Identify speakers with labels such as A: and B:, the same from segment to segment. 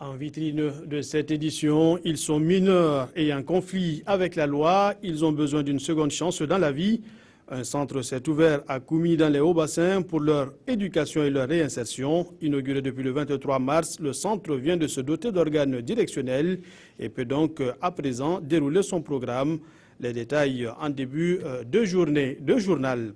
A: En vitrine de cette édition, ils sont mineurs et en conflit avec la loi. Ils ont besoin d'une seconde chance dans la vie. Un centre s'est ouvert à Koumi dans les Hauts-Bassins pour leur éducation et leur réinsertion. Inauguré depuis le 23 mars, le centre vient de se doter d'organes directionnels et peut donc à présent dérouler son programme. Les détails en début de journal.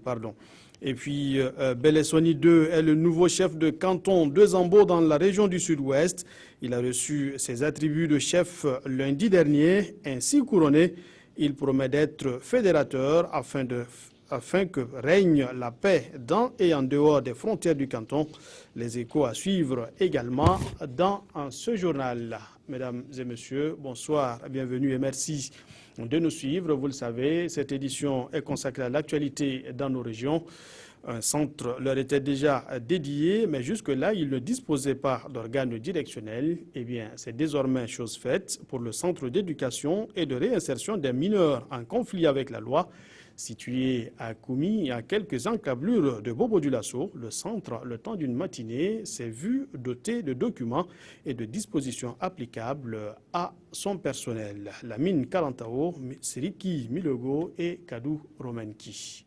A: Et puis, Belessoni 2 est le nouveau chef de canton de Zambo dans la région du Sud-Ouest. Il a reçu ses attributs de chef lundi dernier. Ainsi couronné, il promet d'être fédérateur afin que règne la paix dans et en dehors des frontières du canton. Les échos à suivre également dans ce journal. Mesdames et messieurs, bonsoir, bienvenue et merci de nous suivre. Vous le savez, cette édition est consacrée à l'actualité dans nos régions. Un centre leur était déjà dédié, mais jusque-là, ils ne disposaient pas d'organes directionnels. Eh bien, c'est désormais chose faite pour le centre d'éducation et de réinsertion des mineurs en conflit avec la loi. Situé à Koumi, à quelques encablures de Bobo-Dioulasso, le centre, le temps d'une matinée, s'est vu doté de documents et de dispositions applicables à son personnel. Lamine Kalantao, Siriki Milogo et Kadou Romenki.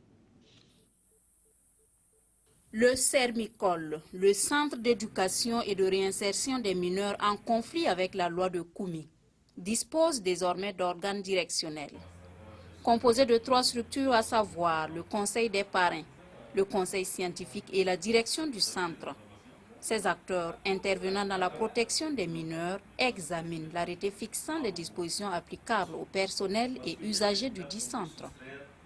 B: Le CERMICOL, le Centre d'éducation et de réinsertion des mineurs en conflit avec la loi de Koumi, dispose désormais d'organes directionnels. Composé de 3 structures, à savoir le Conseil des parrains, le Conseil scientifique et la direction du centre. Ces acteurs intervenant dans la protection des mineurs examinent l'arrêté fixant les dispositions applicables au personnel et usagers du dit centre.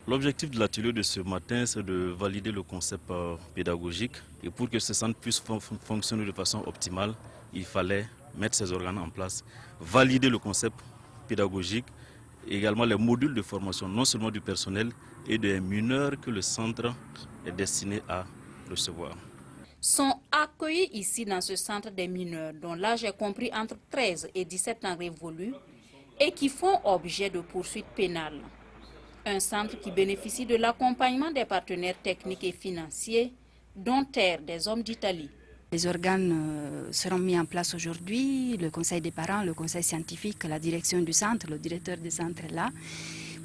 C: L'objectif de l'atelier de ce matin, c'est de valider le concept pédagogique. Et pour que ce centre puisse fonctionner de façon optimale, il fallait mettre ces organes en place, valider le concept pédagogique, également les modules de formation, non seulement du personnel et des mineurs que le centre est destiné à recevoir.
B: Sont accueillis ici dans ce centre des mineurs dont l'âge est compris entre 13 et 17 ans révolus et qui font objet de poursuites pénales. Un centre qui bénéficie de l'accompagnement des partenaires techniques et financiers, dont Terre des Hommes d'Italie.
D: Les organes seront mis en place aujourd'hui, le conseil des parents, le conseil scientifique, la direction du centre, le directeur du centre est là,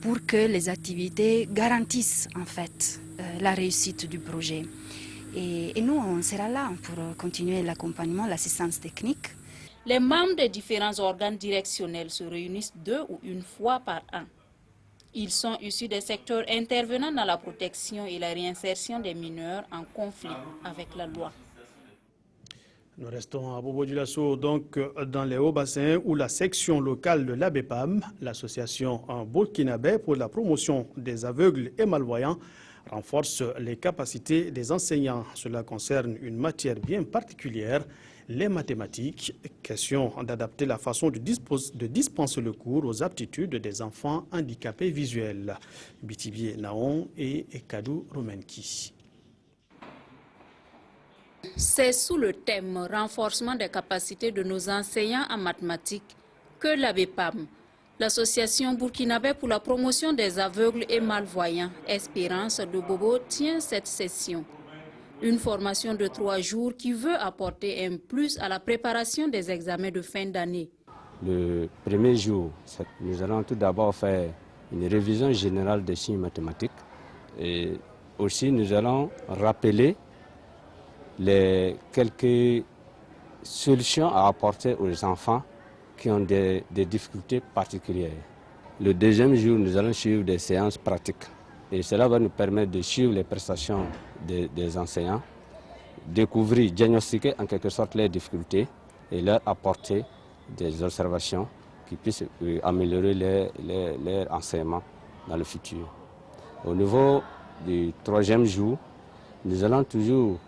D: pour que les activités garantissent en fait la réussite du projet. Et nous, on sera là pour continuer l'accompagnement, l'assistance technique.
B: Les membres des différents organes directionnels se réunissent 2 ou 1 fois par an. Ils sont issus des secteurs intervenant dans la protection et la réinsertion des mineurs en conflit avec la loi.
A: Nous restons à Bobo-Dioulasso, donc dans les Hauts-Bassins, où la section locale de l'ABEPAM, l'association burkinabé pour la promotion des aveugles et malvoyants, renforce les capacités des enseignants. Cela concerne une matière bien particulière, les mathématiques. Question d'adapter la façon de dispenser le cours aux aptitudes des enfants handicapés visuels. Bitibié Naon et Kadou Romenki.
B: C'est sous le thème « Renforcement des capacités de nos enseignants en mathématiques » que l'ABEPAM, l'association burkinabé pour la promotion des aveugles et malvoyants, Espérance de Bobo, tient cette session. Une formation de 3 jours qui veut apporter un plus à la préparation des examens de fin d'année.
E: Le premier jour, nous allons tout d'abord faire une révision générale des signes mathématiques et aussi nous allons rappeler les quelques solutions à apporter aux enfants qui ont des difficultés particulières. Le deuxième jour, nous allons suivre des séances pratiques. Et cela va nous permettre de suivre les prestations des enseignants, découvrir, diagnostiquer en quelque sorte les difficultés et leur apporter des observations qui puissent améliorer leur enseignement dans le futur. Au niveau du 3e jour, nous allons toujours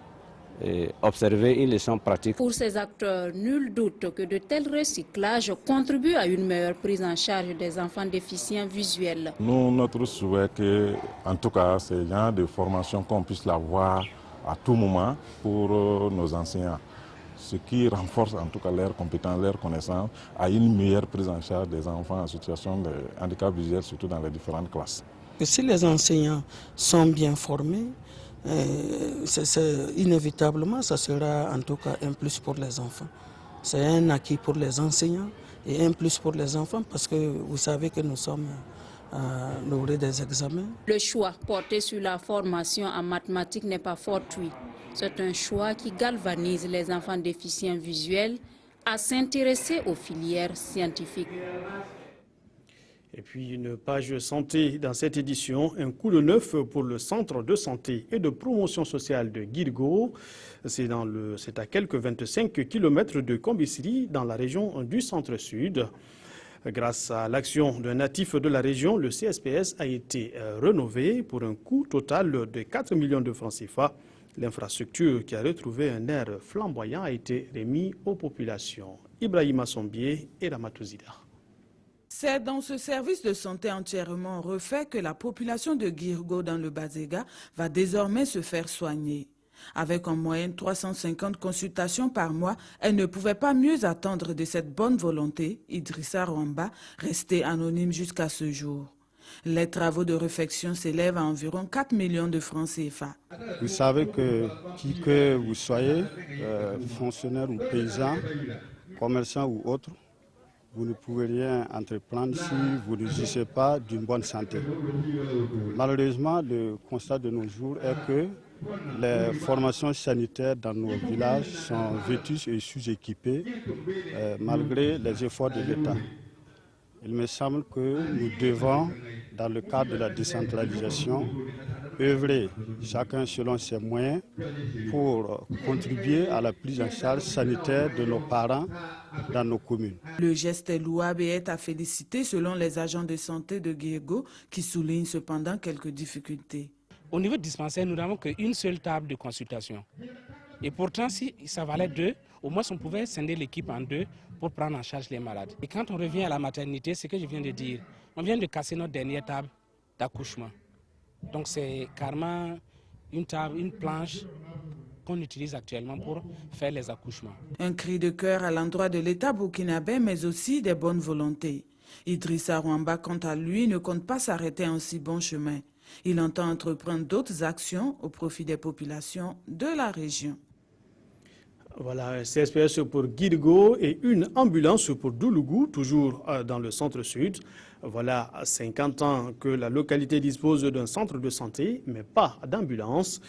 E: observer une leçon pratique.
B: Pour ces acteurs, nul doute que de tels recyclages contribuent à une meilleure prise en charge des enfants déficients visuels.
F: Notre souhait est que, en tout cas, ce genre de formation qu'on puisse l'avoir à tout moment pour nos enseignants. Ce qui renforce en tout cas leurs compétences, leurs connaissances, à une meilleure prise en charge des enfants en situation de handicap visuel, surtout dans les différentes classes.
G: Si les enseignants sont bien formés, inévitablement, ça sera en tout cas un plus pour les enfants. C'est un acquis pour les enseignants et un plus pour les enfants parce que vous savez que nous sommes à l'orée des examens.
B: Le choix porté sur la formation en mathématiques n'est pas fortuit. C'est un choix qui galvanise les enfants déficients visuels à s'intéresser aux filières scientifiques.
A: Et puis une page santé dans cette édition, un coup de neuf pour le centre de santé et de promotion sociale de Guirgo. C'est à quelques 25 km de Kombisiri dans la région du centre-sud. Grâce à l'action d'un natif de la région, le CSPS a été rénové pour un coût total de 4 millions de francs CFA. L'infrastructure qui a retrouvé un air flamboyant a été remise aux populations. Ibrahima Sombié et Ramatouzida.
H: C'est dans ce service de santé entièrement refait que la population de Guirgo dans le Bazega va désormais se faire soigner. Avec en moyenne 350 consultations par mois, elle ne pouvait pas mieux attendre de cette bonne volonté, Idrissa Rwamba, resté anonyme jusqu'à ce jour. Les travaux de réfection s'élèvent à environ 4 millions de francs CFA.
I: Vous savez que qui que vous soyez, fonctionnaire ou paysan, commerçant ou autre, vous ne pouvez rien entreprendre si vous ne jouissez pas d'une bonne santé. Malheureusement, le constat de nos jours est que les formations sanitaires dans nos villages sont vétustes et sous-équipées malgré les efforts de l'État. Il me semble que nous devons, dans le cadre de la décentralisation, œuvrer chacun selon ses moyens pour contribuer à la prise en charge sanitaire de nos parents dans nos communes.
H: Le geste est louable et est à féliciter selon les agents de santé de Guirgo qui soulignent cependant quelques difficultés.
J: Au niveau dispensaire, nous n'avons qu'une seule table de consultation. Et pourtant, si ça valait deux, au moins on pouvait scinder l'équipe en deux pour prendre en charge les malades. Et quand on revient à la maternité, c'est ce que je viens de dire. On vient de casser notre dernière table d'accouchement. Donc c'est carrément une table, une planche qu'on utilise actuellement pour faire les accouchements.
H: Un cri de cœur à l'endroit de l'État burkinabé, mais aussi des bonnes volontés. Idrissa Rwamba, quant à lui, ne compte pas s'arrêter en si bon chemin. Il entend entreprendre d'autres actions au profit des populations de la région.
A: Voilà, un CSPS pour Guirgo et une ambulance pour Doulougou, toujours dans le centre-sud. Voilà 50 ans que la localité dispose d'un centre de santé, mais pas d'ambulance.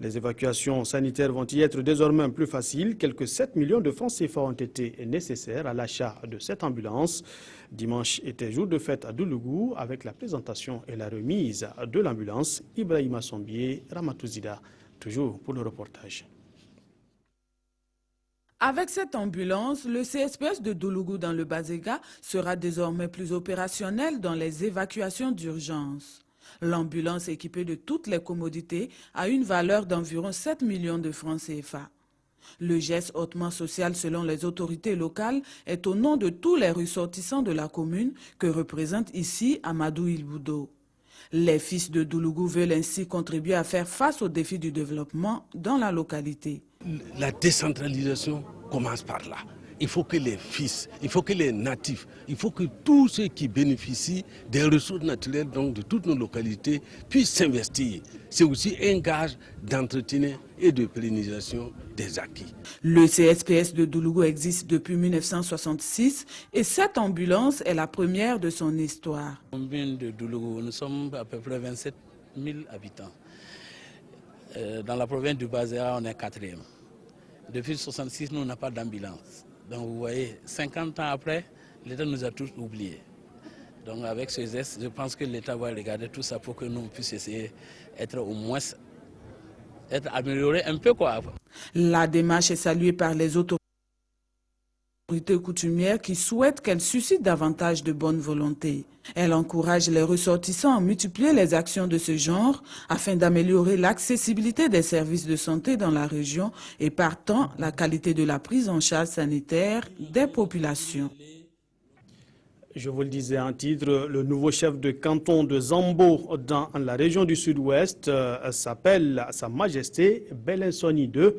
A: Les évacuations sanitaires vont y être désormais plus faciles. Quelques 7 millions de francs CFA ont été nécessaires à l'achat de cette ambulance. Dimanche était jour de fête à Doulougou avec la présentation et la remise de l'ambulance. Ibrahima Sombié, Ramatouzida, toujours pour le reportage.
H: Avec cette ambulance, le CSPS de Doulougou dans le Bazega sera désormais plus opérationnel dans les évacuations d'urgence. L'ambulance équipée de toutes les commodités a une valeur d'environ 7 millions de francs CFA. Le geste hautement social selon les autorités locales est au nom de tous les ressortissants de la commune que représente ici Amadou Ilboudo. Les fils de Doulougou veulent ainsi contribuer à faire face aux défis du développement dans la localité.
K: La décentralisation commence par là. Il faut que les fils, il faut que les natifs, il faut que tous ceux qui bénéficient des ressources naturelles donc de toutes nos localités puissent s'investir. C'est aussi un gage d'entretien et de pérennisation des acquis.
H: Le CSPS de Doulougou existe depuis 1966 et cette ambulance est la première de son histoire.
L: Commune de Doulougou, nous sommes à peu près 27 000 habitants. Dans la province du Bazéa, on est 4e. Depuis 1966, nous n'avons pas d'ambulance. Donc vous voyez, 50 ans après, l'État nous a tous oubliés. Donc avec ce geste, je pense que l'État va regarder tout ça pour que nous puissions essayer d'être au moins améliorés un peu quoi.
H: La démarche est saluée par les autorités coutumières qui souhaitent qu'elle suscite davantage de bonne volonté. Elle encourage les ressortissants à multiplier les actions de ce genre afin d'améliorer l'accessibilité des services de santé dans la région et partant la qualité de la prise en charge sanitaire des populations.
A: Je vous le disais en titre, le nouveau chef de canton de Zambo dans la région du sud-ouest s'appelle Sa Majesté Belensoni II.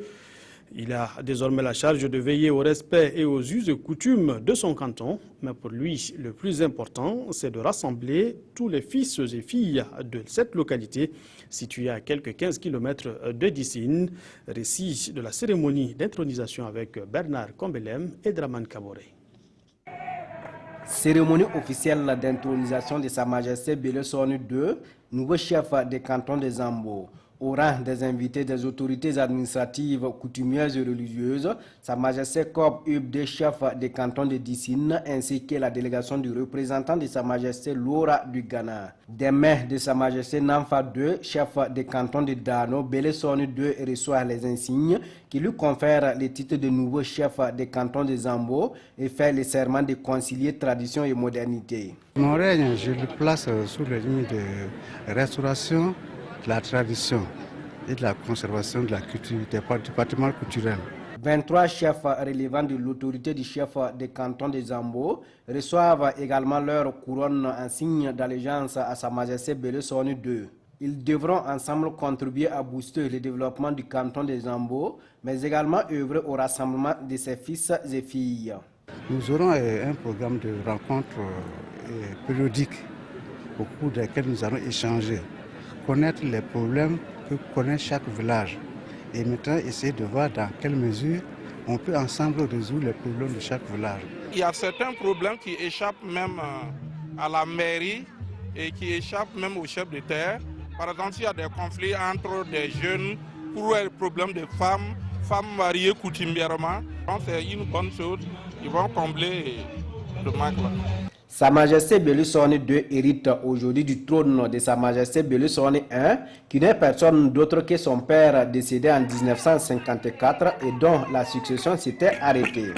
A: Il a désormais la charge de veiller au respect et aux us et coutumes de son canton. Mais pour lui, le plus important, c'est de rassembler tous les fils et filles de cette localité, située à quelques 15 km de Dissine. Récit de la cérémonie d'intronisation avec Bernard Combelem et Draman Kaboré.
M: Cérémonie officielle d'intronisation de Sa Majesté Bello Soni II, nouveau chef des cantons de Zambo. Au rang des invités des autorités administratives, coutumières et religieuses, Sa Majesté Cob Ubde, chef des cantons de Dissine, ainsi que la délégation du représentant de Sa Majesté Laura du Ghana. Des mains de Sa Majesté Namfa II, chef des cantons de Dano, Bello Soni II reçoit les insignes qui lui confèrent le titre de nouveau chef des cantons de Zambo et fait le serment de concilier tradition et modernité.
I: Mon règne, je le place sous le ligne de restauration de la tradition et de la conservation de la culture, du patrimoine culturel.
M: 23 chefs relevant de l'autorité du chef des cantons de Zambo reçoivent également leur couronne en signe d'allégeance à Sa Majesté Bello Soni II. Ils devront ensemble contribuer à booster le développement du canton de Zambo, mais également œuvrer au rassemblement de ses fils et filles.
I: Nous aurons un programme de rencontres périodiques au cours desquels nous allons échanger, connaître les problèmes que connaît chaque village et maintenant essayer de voir dans quelle mesure on peut ensemble résoudre les problèmes de chaque village.
N: Il y a certains problèmes qui échappent même à la mairie et qui échappent même au chef de terre. Par exemple, s'il y a des conflits entre des jeunes pour les problèmes de femmes mariées coutumièrement, c'est une bonne chose. Ils vont combler le manque là.
M: Sa Majesté Bello Soni II hérite aujourd'hui du trône de Sa Majesté Bello Soni I, qui n'est personne d'autre que son père décédé en 1954 et dont la succession s'était arrêtée.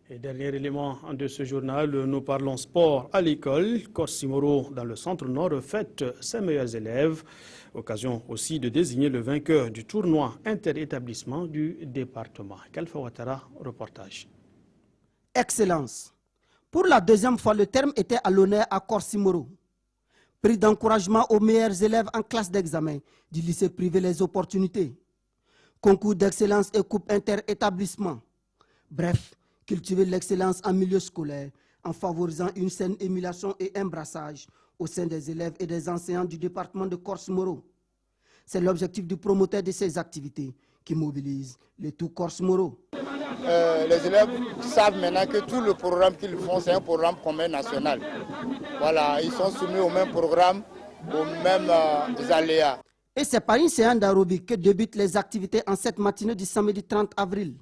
A: Et dernier élément de ce journal, nous parlons sport à l'école. Corsimoro, dans le centre-nord, fête ses meilleurs élèves. Occasion aussi de désigner le vainqueur du tournoi interétablissement du département. Kalfa Ouattara, reportage.
O: Excellence. Pour la deuxième fois, le terme était à l'honneur à Corsimoro. Prix d'encouragement aux meilleurs élèves en classe d'examen du lycée privé Les Opportunités. Concours d'excellence et coupe interétablissement. Bref, cultiver l'excellence en milieu scolaire en favorisant une saine émulation et un brassage au sein des élèves et des enseignants du département de Corsimoro. C'est l'objectif du promoteur de ces activités qui mobilise le tout Corsimoro.
P: Les élèves savent maintenant que tout le programme qu'ils font, c'est un programme commun national. Voilà, ils sont soumis au même programme, aux mêmes aléas.
O: Et c'est par une séance d'aérobic que débutent les activités en cette matinée du samedi 30 avril.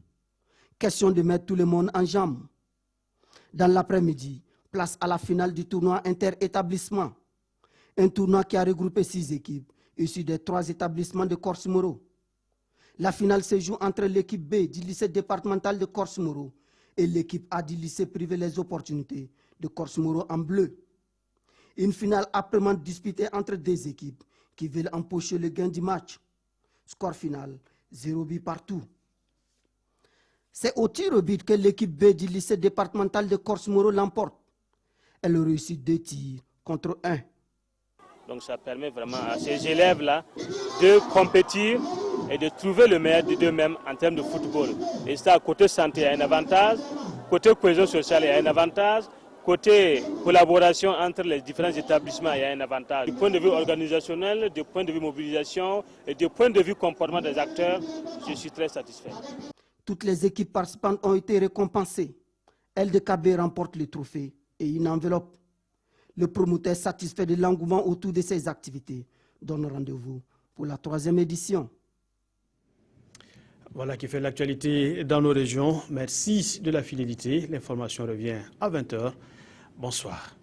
O: Question de mettre tout le monde en jambes. Dans l'après-midi, place à la finale du tournoi interétablissement. Un tournoi qui a regroupé 6 équipes issues des 3 établissements de Corsimoro. La finale se joue entre l'équipe B du lycée départemental de Corsimoro et l'équipe A du lycée privé Les Opportunités de Corsimoro en bleu. Une finale âprement disputée entre 2 équipes qui veulent empocher le gain du match. Score final, 0 but partout. C'est au tir au but que l'équipe B du lycée départemental de Corsimoro l'emporte. Elle réussit 2 tirs contre 1.
Q: Donc ça permet vraiment à ces élèves-là de compétir et de trouver le meilleur d'eux-mêmes en termes de football. Et ça, côté santé, il y a un avantage, côté cohésion sociale, il y a un avantage, côté collaboration entre les différents établissements, il y a un avantage. Du point de vue organisationnel, du point de vue mobilisation et du point de vue comportement des acteurs, je suis très satisfait.
O: Toutes les équipes participantes ont été récompensées. LDKB remporte le trophée et une enveloppe. Le promoteur satisfait de l'engouement autour de ces activités donne rendez-vous pour la 3e édition.
A: Voilà qui fait l'actualité dans nos régions. Merci de la fidélité. L'information revient à 20h. Bonsoir.